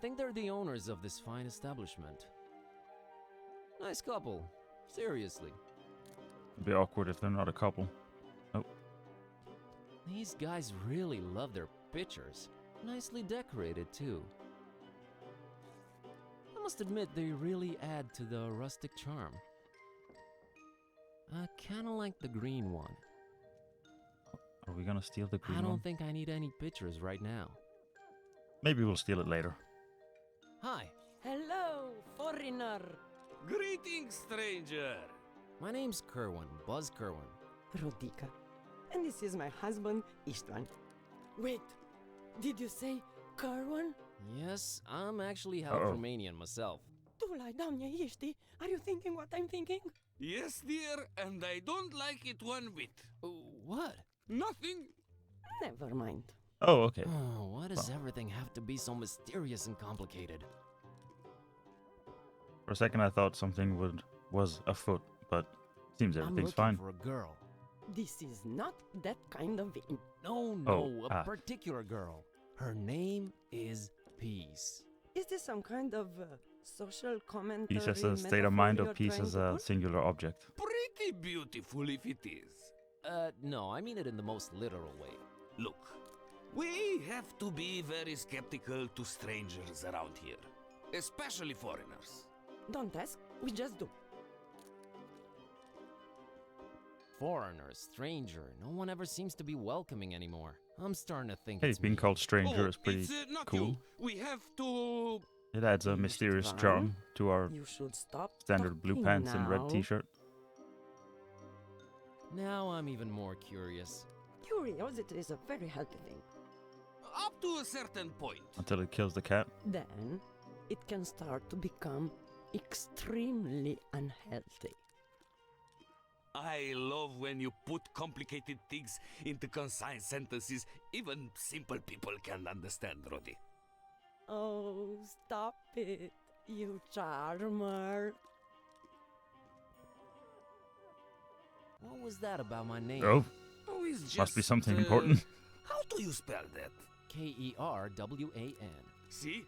think they're the owners of this fine establishment. Nice couple. Seriously. It'd be awkward if they're not a couple. Oh. These guys really love their pictures. Nicely decorated, too. I must admit, they really add to the rustic charm. I kinda like the green one. Are we gonna steal the green I don't one? think I need any pictures right now. Maybe we'll steal it later. Hi, Hello, foreigner. Greetings, stranger. my name's Kerwin, Buzz Kerwin. Rodika. And this is my husband, Istvan. Wait, did you say Kerwin? Yes, I'm actually half Uh-oh. Romanian myself. Tu lie down, ești? Are you thinking what I'm thinking? Yes, dear, and I don't like it one bit. What? Nothing. Never mind. Oh, okay. Oh, why does everything have to be so mysterious and complicated? For a second I thought something was afoot, but seems I'm everything's looking fine. for a girl. This is not that kind of inn. No, Oh, a particular girl. Her name is Peace. Is this some kind of social commentary? Peace as a state of mind, or metaphor peace you're as trying a to pull? singular object? Pretty beautiful if it is. No, I mean it in the most literal way. Look, we have to be very skeptical to strangers around here, especially foreigners. Don't ask, we just do. Foreigner, stranger, no one ever seems to be welcoming anymore. I'm starting to think Hey, it's being me. called stranger is pretty it's not cool. you. We have to. It adds a mysterious Istvan, charm to our You should stop standard blue talking pants and red now. t-shirt. Now I'm even more curious. Curiosity is a very healthy thing. Up to a certain point. Until it kills the cat. Then it can start to become extremely unhealthy. I love when you put complicated things into concise sentences even simple people can understand, Roddy. Oh, stop it, you charmer. What was that about my name? Oh, Oh, it's just, must be something important. How do you spell that? Kerwan. See?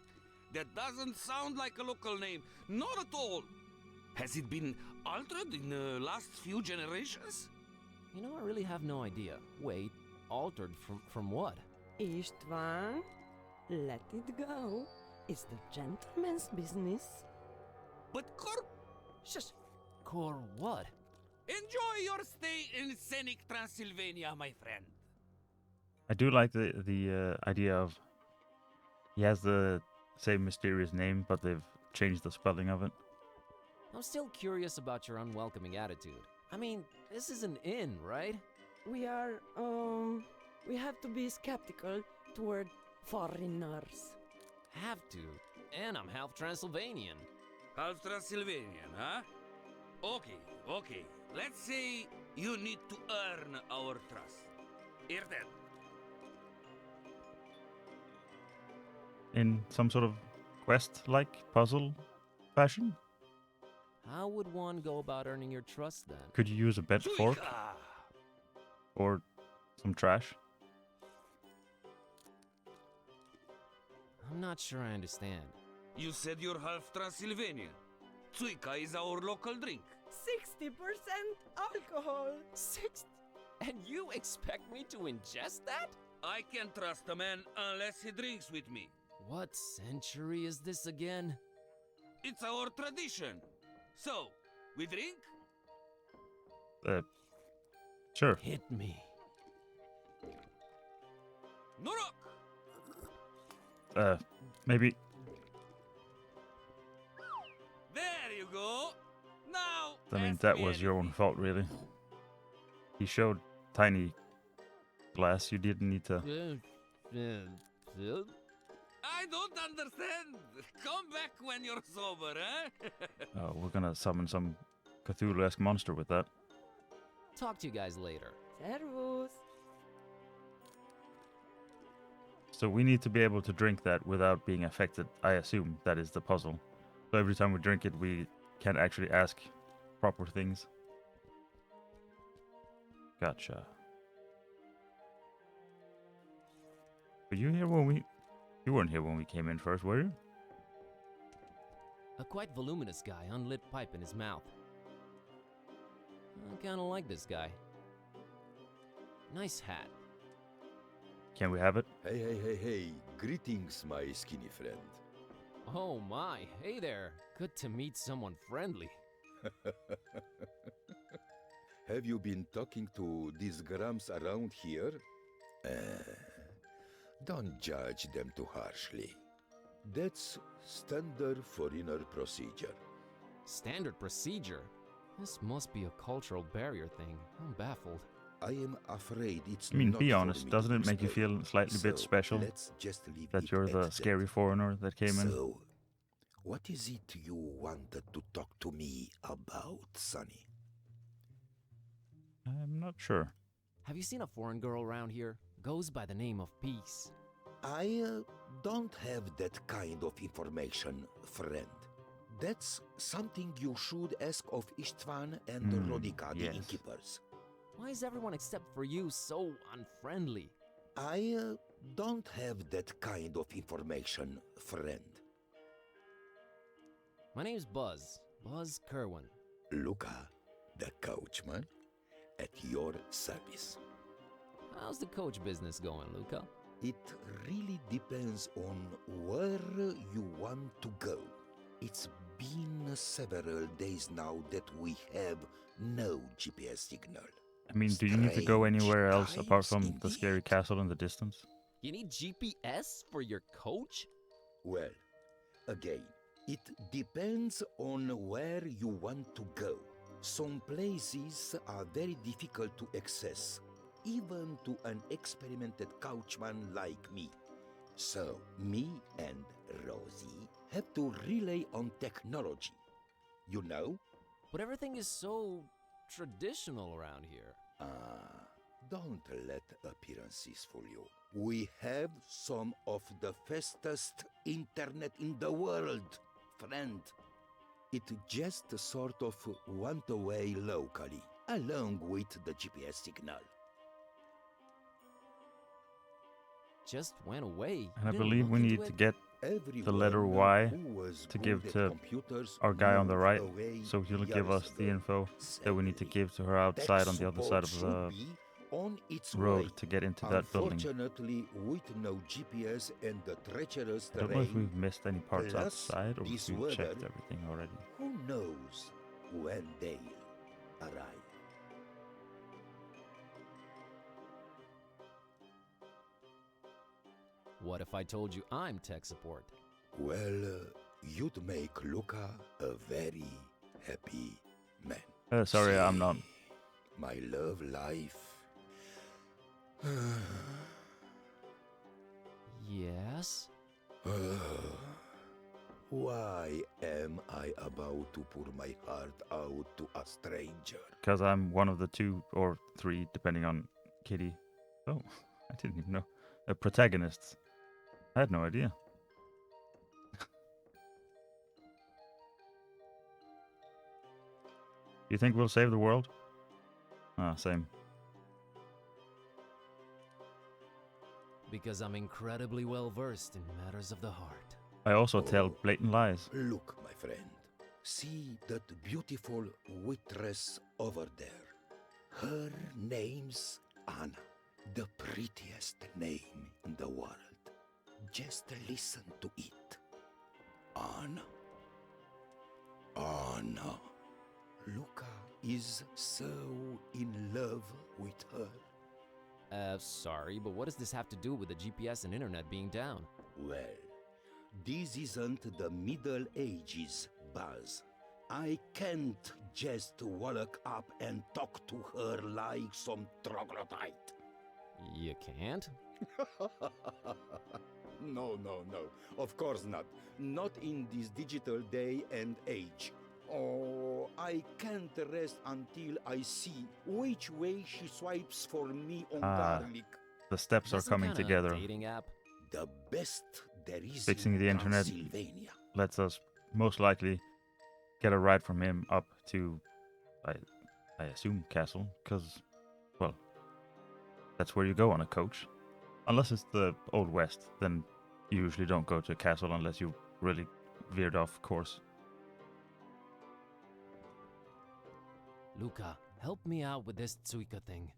That doesn't sound like a local name. Not at all. Has it been altered in the last few generations? You know, I really have no idea. Wait, altered from what? Istvan, let it go. It's the gentleman's business. But Shush. Cor what? enjoy your stay in scenic Transylvania, my friend. I do like the idea of he has the same mysterious name, but they've changed the spelling of it. I'm still curious about your unwelcoming attitude. I mean, this is an inn, right? We have to be skeptical toward foreigners. Have to. And I'm half Transylvanian. Half Transylvanian, huh? Okay. Let's say you need to earn our trust. Hear that? In some sort of quest-like puzzle fashion? How would one go about earning your trust then? Could you use a bent fork Suika! or some trash? I'm not sure I understand. You said you're half Transylvanian. Suika is our local drink. 60% alcohol. And you expect me to ingest that? I can't trust a man unless he drinks with me. What century is this again? It's our tradition. So, we drink? Sure. Hit me. Norok! Maybe. There you go. Now, I mean, ask that me was your own anything. fault, really. He showed tiny glass. You didn't need to. I don't understand. Come back when you're sober, eh? Oh, we're gonna summon some Cthulhu-esque monster with that. Talk to you guys later. Servus. So we need to be able to drink that without being affected. I assume that is the puzzle. So every time we drink it, we can't actually ask proper things. Gotcha. Were you here when we... You weren't here when we came in first, were you? A quite voluminous guy, unlit pipe in his mouth. I kinda like this guy. Nice hat. Can we have it? Hey. Greetings, my skinny friend. Oh my, hey there. Good to meet someone friendly. Have you been talking to these grams around here? Don't judge them too harshly. That's standard foreigner procedure. Standard procedure? This must be a cultural barrier thing. I'm baffled. I am afraid it's I mean, not be for honest, me doesn't to it make you explain. feel slightly bit So, special let's just leave that it you're the at scary that. foreigner that came in? So, what is it you wanted to talk to me about, Sonny? I'm not sure. Have you seen a foreign girl around here? Goes by the name of Peace. I don't have that kind of information, friend. That's something you should ask of Istvan and Rodika, the yes. innkeepers. Why is everyone except for you so unfriendly? I don't have that kind of information, friend. My name's Buzz. Buzz Kerwin. Luca, the coachman, at your service. How's the coach business going, Luca? It really depends on where you want to go. It's been several days now that we have no GPS signal. I mean, do you need to go anywhere else apart Strange from the times scary indeed. castle in the distance? You need GPS for your coach? Well, again, it depends on where you want to go. Some places are very difficult to access, even to an experimented coachman like me. So, me and Rosie have to rely on technology. You know? But everything is so traditional around here. Don't let appearances fool you. We have some of the fastest internet in the world, friend. It just sort of went away locally, along with the GPS signal. Just went away. And I Didn't believe look we into need to it? get the letter Everyone Y who was to good give at to computers our guy on the moved right, away so he'll give years us the ago, info that we need to sadly. give to her outside on the other side of the Tech support should be on its road way. to get into that building. Unfortunately, with no GPS and the treacherous I don't know if terrain, we've missed any parts plus outside or if this we've checked weather, everything already. who knows when they'll arrive. What if I told you I'm tech support? Well, you'd make Luca a very happy man. Sorry, I'm not. See, my love life. Yes? Why am I about to pour my heart out to a stranger? Because I'm one of the 2 or 3, depending on Kitty. Oh, I didn't even know. Protagonists. I had no idea. You think we'll save the world? Ah, same. Because I'm incredibly well versed in matters of the heart. I also tell blatant lies. Look, my friend. See that beautiful waitress over there. Her name's Anna. The prettiest name in the world. Just listen to it. Anna. Anna. Luca is so in love with her. Sorry, but what does this have to do with the GPS and internet being down? Well, this isn't the Middle Ages, Buzz. I can't just walk up and talk to her like some troglodyte. You can't? No. Of course not. Not in this digital day and age. Oh, I can't rest until I see which way she swipes for me on garlic. The steps are This some coming kinda together. dating app? The best there is Fixing in the internet. Transylvania. Lets us most likely get a ride from him up to, I assume, Castle. Because, well, that's where you go on a coach. Unless it's the Old West, then you usually don't go to a castle unless you really veered off course. Luca, help me out with this Tsuika thing.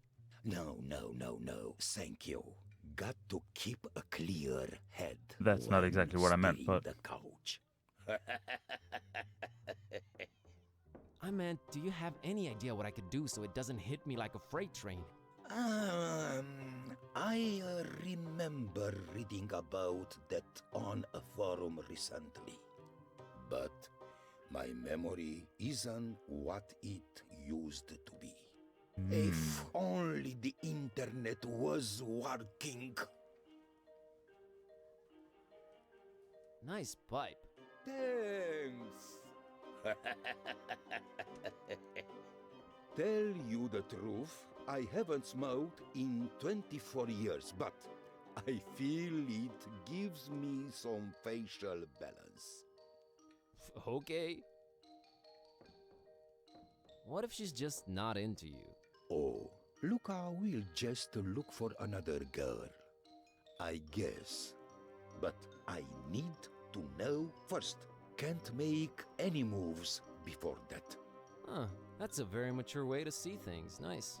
No, thank you. Got to keep a clear head. That's not when exactly what I meant, steering but- the couch. I meant, do you have any idea what I could do so it doesn't hit me like a freight train? I remember reading about that on a forum recently. But my memory isn't what it used to be. If only the internet was working. Nice pipe. Thanks. Tell you the truth, I haven't smoked in 24 years, but I feel it gives me some facial balance. Okay. What if she's just not into you? Oh, Luca will just look for another girl, I guess. But I need to know first. Can't make any moves before that. Huh, that's a very mature way to see things. Nice.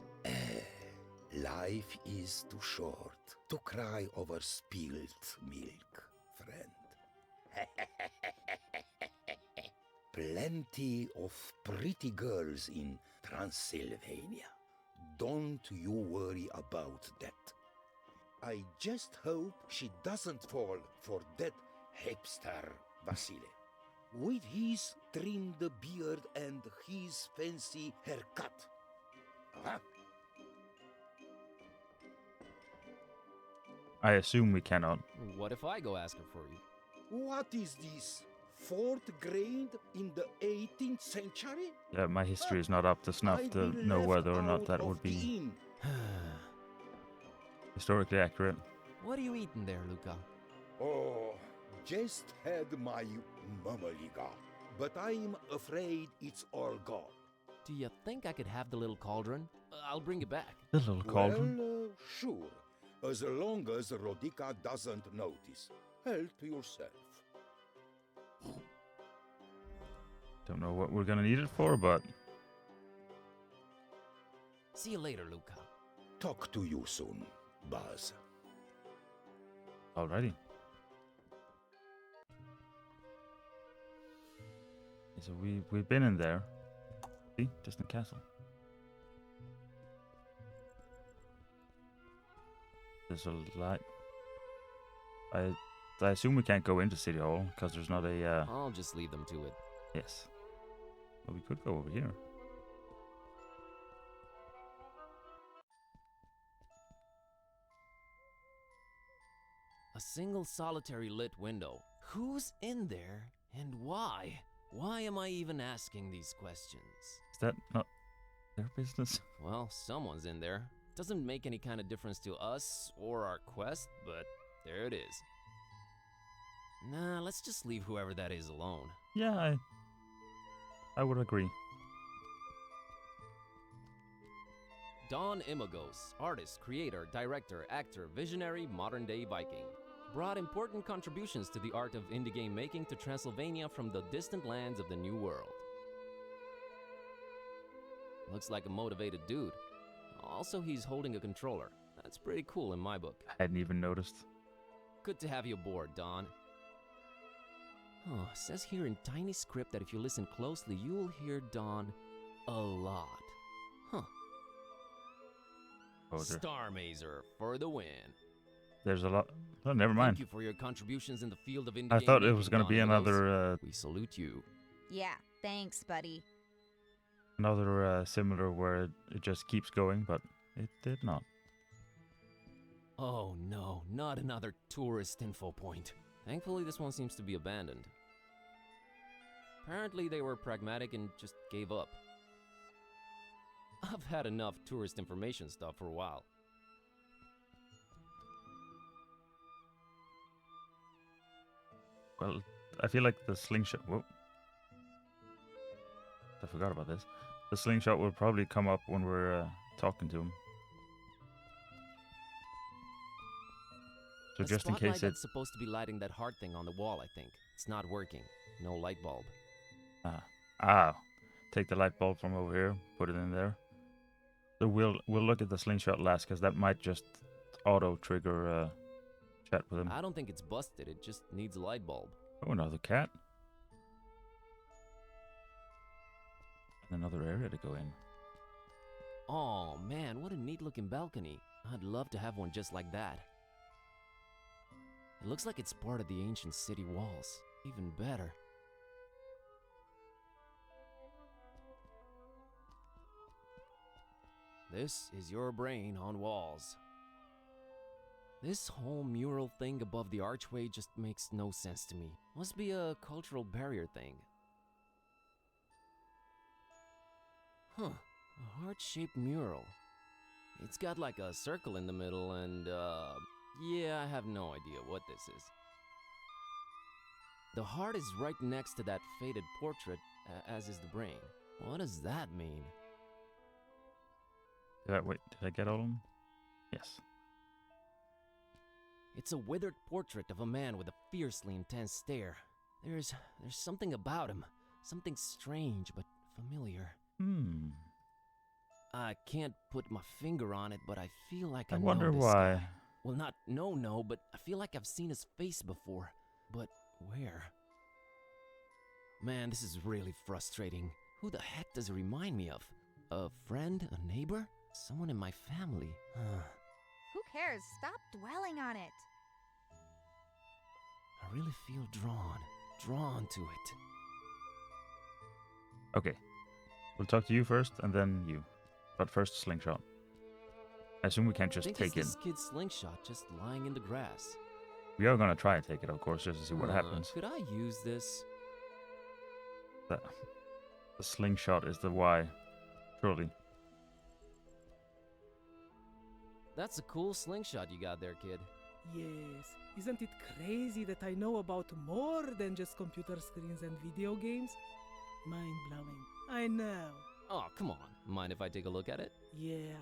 Life is too short to cry over spilled milk, friend. Plenty of pretty girls in Transylvania. Don't you worry about that. I just hope she doesn't fall for that hipster Vasile. With his trimmed beard and his fancy haircut. Huh? I assume we cannot. What if I go ask her for you? What is this? Fourth grade in the 18th century? Yeah, my history is not up to snuff I'd to be know left whether or not out that of would the be inn. historically accurate. What are you eating there, Luca? Oh, just had my mamaliga, but I'm afraid it's all gone. Do you think I could have the little cauldron? I'll bring it back. The little cauldron. Well, sure, as long as Rodica doesn't notice. Help yourself. Don't know what we're gonna need it for, but See you later, Luca. Talk to you soon, Buzz. alrighty. So we've been in there. See, distant castle. There's a light. I assume we can't go into City Hall because there's not a. I'll just leave them to it. Yes. Well, we could go over here. A single solitary lit window. Who's in there and why? Why am I even asking these questions? Is that not their business? Well, someone's in there. Doesn't make any kind of difference to us or our quest, but there it is. Nah, let's just leave whoever that is alone. Yeah, I would agree. Don Imagos, artist, creator, director, actor, visionary, modern-day Viking. Brought important contributions to the art of indie game making to Transylvania from the distant lands of the New World. Looks like a motivated dude. Also, he's holding a controller. That's pretty cool in my book. I hadn't even noticed. Good to have you aboard, Don. Oh, says here in tiny script that if you listen closely, you will hear Don a lot. Huh. Oh, Starmazer for the win. there's a lot. Oh, never mind. Thank you for your contributions in the field of indie I game thought it making, was going to be Don Imagos. another We salute you. Yeah, thanks, buddy. similar where it just keeps going, but it did not. Oh no, not another tourist info point. Thankfully, this one seems to be abandoned. Apparently, they were pragmatic and just gave up. I've had enough tourist information stuff for a while. Well, I feel like the slingshot. Whoa. I forgot about this. The slingshot will probably come up when we're talking to him. So The just in spotlight case it. that's supposed to be lighting that heart thing on the wall, I think. It's not working. No light bulb. Ah. take the light bulb from over here, put it in there. So we'll look at the slingshot last, because that might just auto trigger chat with him. I don't think it's busted, it just needs a light bulb. Oh, another cat. Another area to go in. Oh man, what a neat looking balcony. I'd love to have one just like that. It looks like it's part of the ancient city walls. Even better. This is your brain on walls. This whole mural thing above the archway just makes no sense to me. Must be a cultural barrier thing. Huh, a heart-shaped mural. It's got like a circle in the middle and, yeah, I have no idea what this is. The heart is right next to that faded portrait, as is the brain. What does that mean? Wait, did I get all of them? Yes. It's a withered portrait of a man with a fiercely intense stare. There's something about him. Something strange but familiar. I can't put my finger on it, but I feel like I know wonder this why. guy. Well, not no, but I feel like I've seen his face before. But where? Man, this is really frustrating. Who the heck does it remind me of? A friend? A neighbor? Someone in my family? Who cares? Stop dwelling on it. I really feel drawn to it. Okay. We'll talk to you first, and then you. But first, slingshot. I assume we can't just take it. This kid's slingshot just lying in the grass. We are gonna try and take it, of course, just to see what happens. Could I use this? The slingshot is the why. Surely. That's a cool slingshot you got there, kid. Yes, isn't it crazy that I know about more than just computer screens and video games? Mind-blowing, I know. Oh, come on. Mind if I take a look at it? Yeah,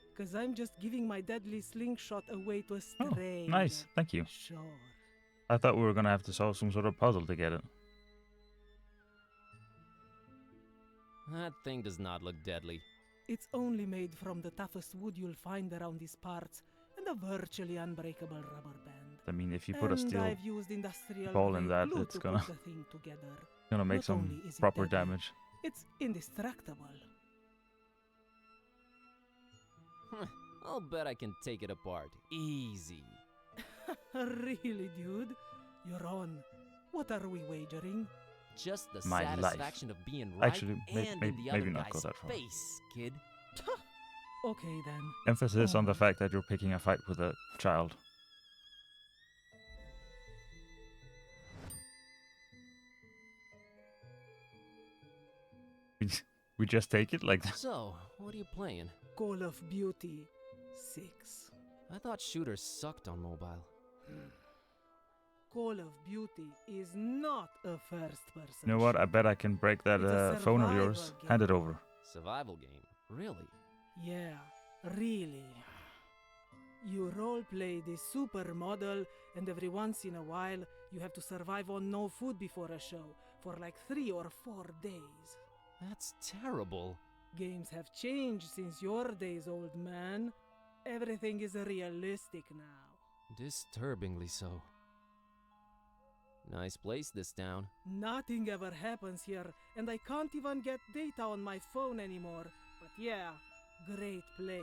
because I'm just giving my deadly slingshot away to a stranger. Oh, nice, thank you. Sure. I thought we were gonna have to solve some sort of puzzle to get it. That thing does not look deadly. It's only made from the toughest wood you'll find around these parts, and a virtually unbreakable rubber band. I mean, if you put a And steel I've used industrial ball in grade that, glue it's to gonna put the thing together. make Not some only is it proper deadly, damage. It's indestructible. I'll bet I can take it apart. Easy. Really, dude? You're on. What are we wagering? Just the My life. satisfaction of being right Actually, and in the other maybe not go guy's that far. face, kid. Okay then. Emphasis on the fact that you're picking a fight with a child. We just take it like that. So, what are you playing? Call of Duty 6. I thought shooters sucked on mobile. Call of Duty is not a first-person. You know what? I bet I can break that It's a phone of survival yours. game. Hand it over. Survival game? Really? Yeah, really. You roleplay this supermodel, and every once in a while, you have to survive on no food before a show for like 3 or 4 days. That's terrible. Games have changed since your days, old man. Everything is realistic now. Disturbingly so. Nice place, this town. Nothing ever happens here, and I can't even get data on my phone anymore. But yeah, great place.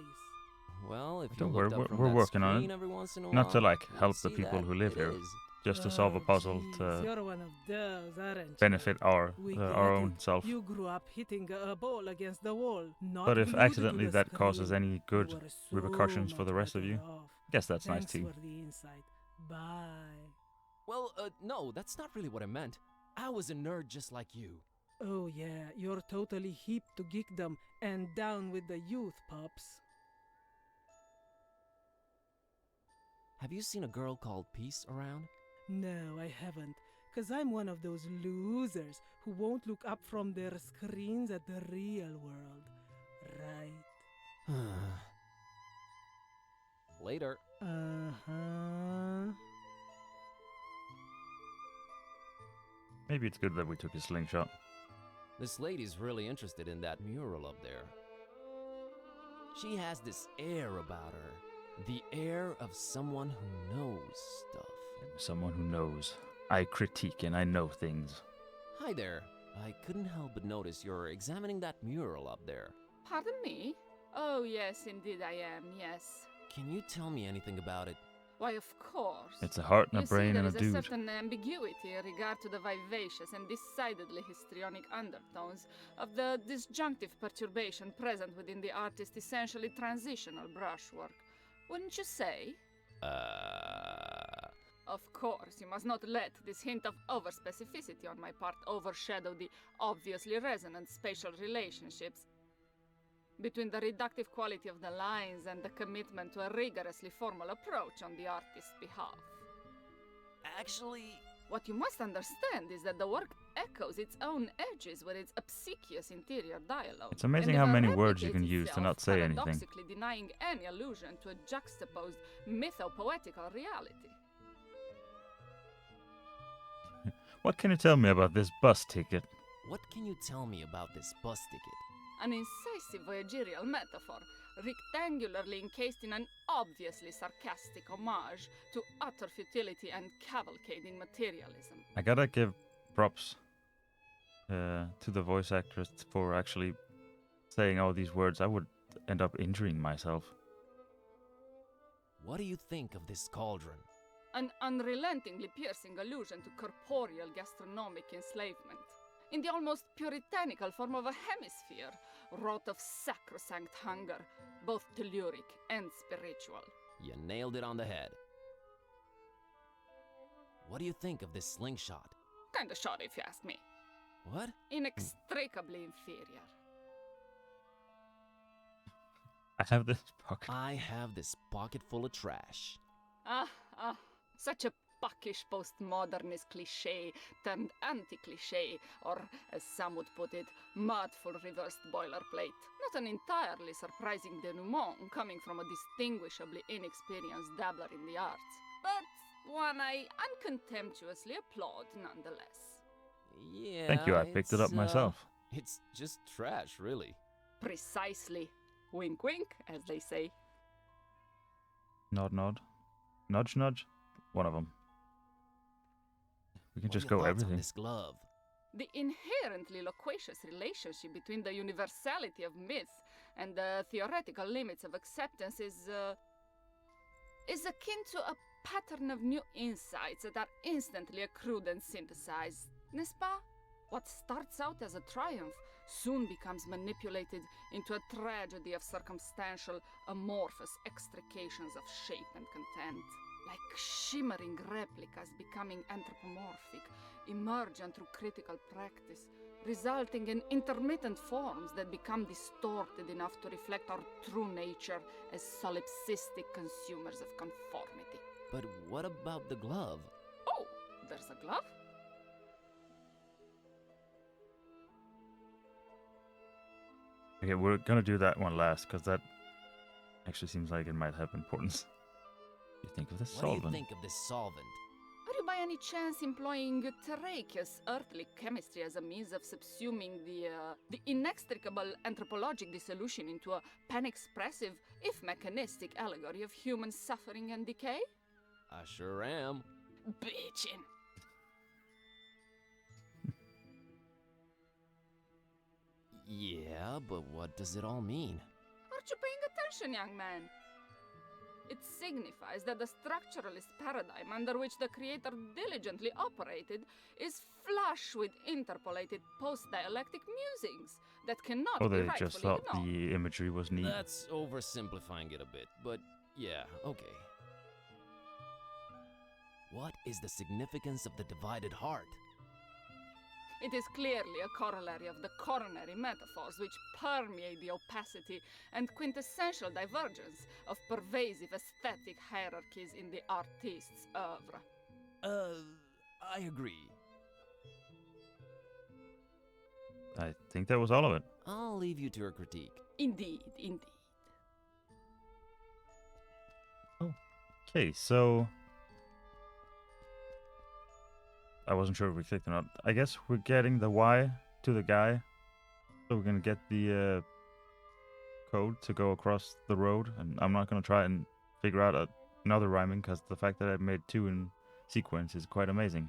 Well, if you Don't looked worry, up from we're that working on it. screen every once in a Not to while, like you'd help the see people that who live it here, is. just to solve a puzzle Jeez, to you're one of those, aren't you? benefit our We get own it. self. You grew up hitting a ball against the wall, not But if glued to accidentally the that causes screen. any You good were so repercussions for the much rest of you, better off. guess that's nice Thanks too. for the insight. Bye. Well, no, that's not really what I meant. I was a nerd just like you. Oh yeah, you're totally hip to geekdom and down with the youth, pups. Have you seen a girl called Peace around? No, I haven't, 'cause I'm one of those losers who won't look up from their screens at the real world. Right? Later. Uh-huh. Maybe it's good that we took a slingshot. This lady's really interested in that mural up there. She has this air about her. The air of someone who knows stuff. Someone who knows. I critique and I know things. Hi there. I couldn't help but notice you're examining that mural up there. Pardon me? Oh, yes, indeed I am, yes. Can you tell me anything about it? Why, of course. It's a heart and a You brain see, and a there is dude. a certain ambiguity in regard to the vivacious and decidedly histrionic undertones of the disjunctive perturbation present within the artist's essentially transitional brushwork. Wouldn't you say? Of course, you must not let this hint of overspecificity on my part overshadow the obviously resonant spatial relationships between the reductive quality of the lines and the commitment to a rigorously formal approach on the artist's behalf. Actually, What you must understand is that the work echoes its own edges with its obsequious interior dialogue. It's amazing and how never many words you can replicates use to itself, not say anything. paradoxically denying any allusion to a juxtaposed mythopoetical reality. What can you tell me about this bus ticket? what can you tell me about this bus ticket? An incisive voyagerial metaphor, rectangularly encased in an obviously sarcastic homage to utter futility and cavalcading materialism. I gotta give props to the voice actress for actually saying all these words. I would end up injuring myself. What do you think of this cauldron? An unrelentingly piercing allusion to corporeal gastronomic enslavement, in the almost puritanical form of a hemisphere, wrought of sacrosanct hunger, both telluric and spiritual. You nailed it on the head. What do you think of this slingshot? Kinda shoddy if you ask me. What? Inextricably inferior. I have this pocket. I have this pocket full of trash. Such a buckish postmodernist cliché turned anti-cliché, or as some would put it, mudful reversed boilerplate. Not an entirely surprising denouement coming from a distinguishably inexperienced dabbler in the arts, but one I uncontemptuously applaud nonetheless. Yeah. Thank you, I picked it up it's, myself. It's just trash, really. Precisely. Wink wink, as they say. Nod, nod. Nudge, nudge. One of them. We can What are just your go thoughts on everything. this glove? The inherently loquacious relationship between the universality of myth and the theoretical limits of acceptance is akin to a pattern of new insights that are instantly accrued and synthesized, n'est-ce pas? What starts out as a triumph soon becomes manipulated into a tragedy of circumstantial, amorphous extrications of shape and content. Like shimmering replicas becoming anthropomorphic, emergent through critical practice, resulting in intermittent forms that become distorted enough to reflect our true nature as solipsistic consumers of conformity. But what about the glove? Oh, there's a glove? Okay, we're gonna do that one last, because that actually seems like it might have importance. You think of the What solvent? do you think of this solvent? Are you by any chance employing terraceous earthly chemistry as a means of subsuming the inextricable anthropologic dissolution into a pan-expressive, if mechanistic, allegory of human suffering and decay? I sure am. Bitchin'. Yeah, but what does it all mean? Aren't you paying attention, young man? It signifies that the structuralist paradigm under which the creator diligently operated is flush with interpolated post-dialectic musings that cannot Oh, be they rightfully just thought ignored. the imagery was neat. That's oversimplifying it a bit, but yeah, okay. What is the significance of the divided heart? It is clearly a corollary of the coronary metaphors which permeate the opacity and quintessential divergence of pervasive aesthetic hierarchies in the artist's oeuvre. I agree. I think that was all of it. I'll leave you to your critique. Indeed, indeed. Okay, so I wasn't sure if we clicked or not. I guess we're getting the Y to the guy So we're gonna get the code to go across the road, and I'm not gonna try and figure out another rhyming, because the fact that I made 2 in sequence is quite amazing.